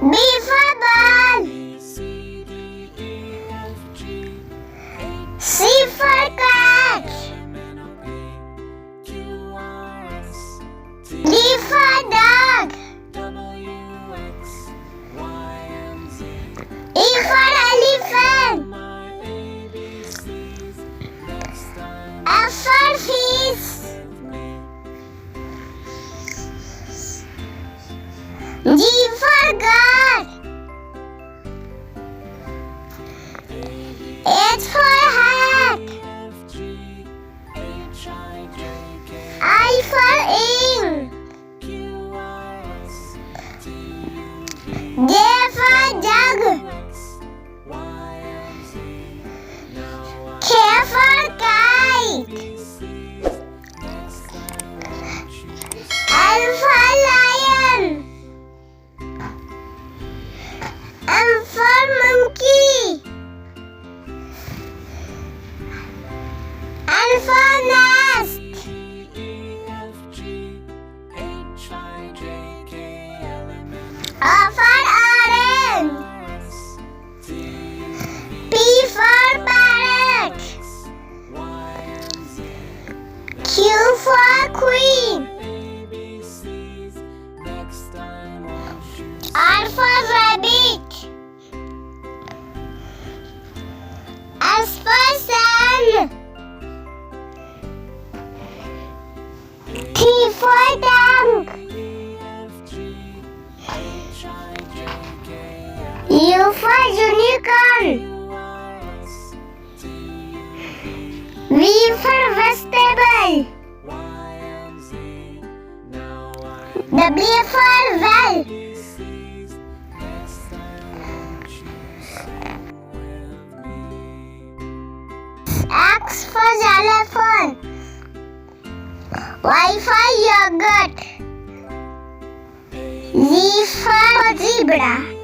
B for ball. C for cat. D for dog. E for elephant. F for fish. G for God. H for hat. I for ink. J for jug. K for kite. L for lion. M for monkey. N for nest. O for orange. P for parrot. Q for queen. R for rabbit. S for sun. T for tank. U for unicorn. V for vegetable. W for well. X for xylophone. Y for yogurt. Z for zebra.